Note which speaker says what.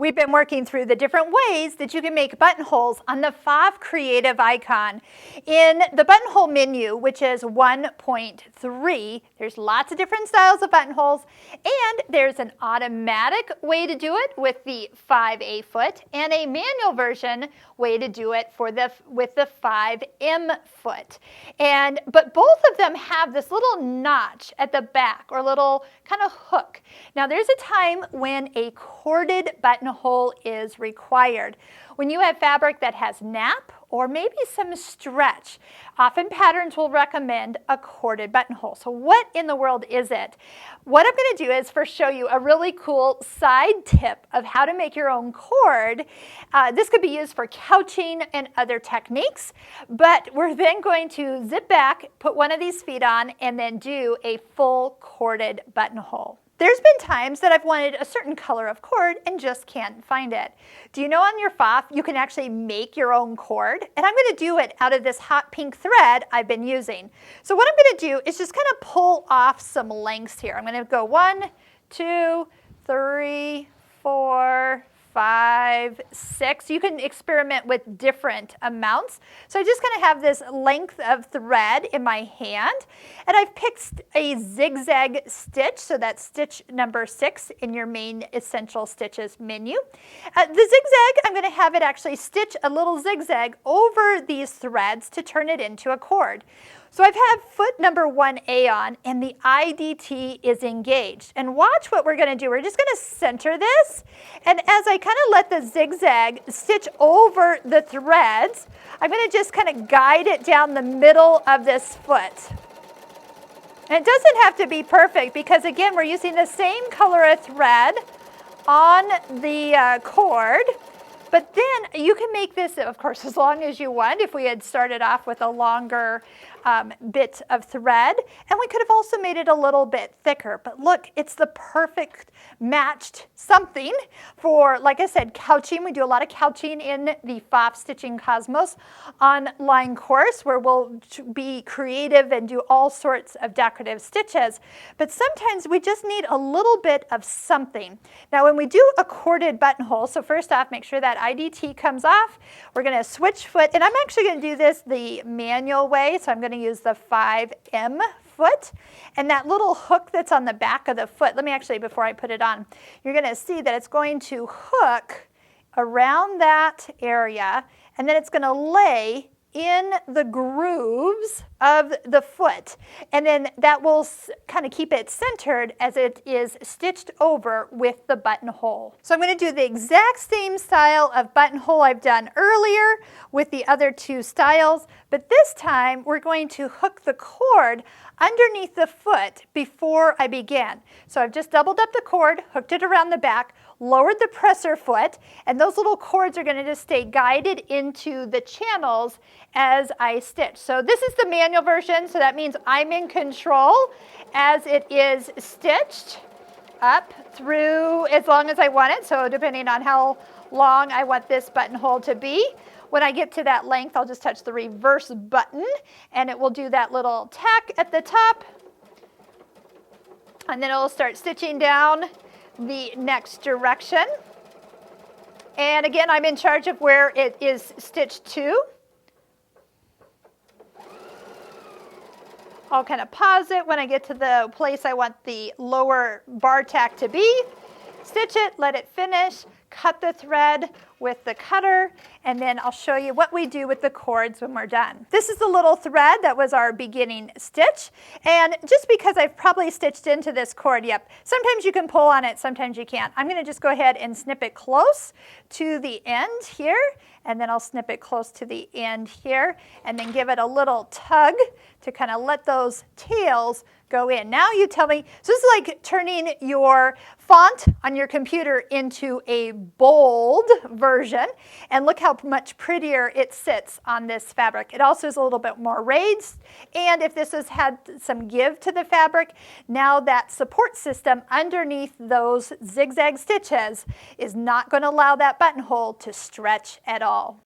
Speaker 1: We've been working through the different ways that you can make buttonholes on the Pfaff Creative icon. In the buttonhole menu, which is 1.3, there's lots of different styles of buttonholes, and there's an automatic way to do it with the 5A foot and a manual version way to do it with the 5M foot. But both of them have this little notch at the back or little kind of hook. Now there's a time when a corded buttonhole is required. When you have fabric that has nap or maybe some stretch, often patterns will recommend a corded buttonhole. So what in the world is it? What I'm going to do is first show you a really cool side tip of how to make your own cord. This could be used for couching and other techniques, but we're then going to zip back, put one of these feet on, and then do a full corded buttonhole. There's been times that I've wanted a certain color of cord and just can't find it. Do you know on your Pfaff you can actually make your own cord? And I'm going to do it out of this hot pink thread I've been using. So what I'm going to do is just kind of pull off some lengths here. I'm going to go 1, 2, 3, 4, 5, 6. You can experiment with different amounts. So I just kind of have this length of thread in my hand, and I've picked a zigzag stitch, so that's stitch number 6 in your main essential stitches menu. The zigzag, I'm going to have it actually stitch a little zigzag over these threads to turn it into a cord. So I've had foot number 1A on, and the IDT is engaged. And watch what we're going to do. We're just going to center this, and as I kind of let the zigzag stitch over the threads, I'm going to just kind of guide it down the middle of this foot. And it doesn't have to be perfect because, again, we're using the same color of thread on the cord. But then you can make this, of course, as long as you want. If we had started off with a longer bit of thread, and we could have also made it a little bit thicker. But look, it's the perfect matched something for, like I said, couching. We do a lot of couching in the Pfaff Stitching Cosmos online course where we'll be creative and do all sorts of decorative stitches. But sometimes we just need a little bit of something. Now when we do a corded buttonhole, so first off, make sure that IDT comes off. We're going to switch foot, and I'm actually going to do this the manual way, so I'm going to use the 5M foot, and that little hook that's on the back of the foot, let me actually, before I put it on, you're going to see that it's going to hook around that area, and then it's going to lay in the grooves of the foot, and then that will kind of keep it centered as it is stitched over with the buttonhole. So I'm going to do the exact same style of buttonhole I've done earlier with the other two styles, but this time we're going to hook the cord underneath the foot before I begin. So I've just doubled up the cord, hooked it around the back, lowered the presser foot, and those little cords are going to just stay guided into the channels as I stitch. So this is the manual version, so that means I'm in control as it is stitched up through as long as I want it, so depending on how long I want this buttonhole to be. When I get to that length, I'll just touch the reverse button, and it will do that little tack at the top, and then it will start stitching down the next direction. And again, I'm in charge of where it is stitched to. I'll kind of pause it when I get to the place I want the lower bar tack to be. Stitch it, let it finish, cut the thread with the cutter, and then I'll show you what we do with the cords when we're done. This is the little thread that was our beginning stitch, and just because I've probably stitched into this cord, yep, sometimes you can pull on it, sometimes you can't. I'm going to just go ahead and snip it close to the end here, and then I'll snip it close to the end here, and then give it a little tug to kind of let those tails go in. Now you tell me, so this is like turning your font on your computer into a bold version, and look how much prettier it sits on this fabric. It also is a little bit more raised, and if this has had some give to the fabric, now that support system underneath those zigzag stitches is not going to allow that buttonhole to stretch at all.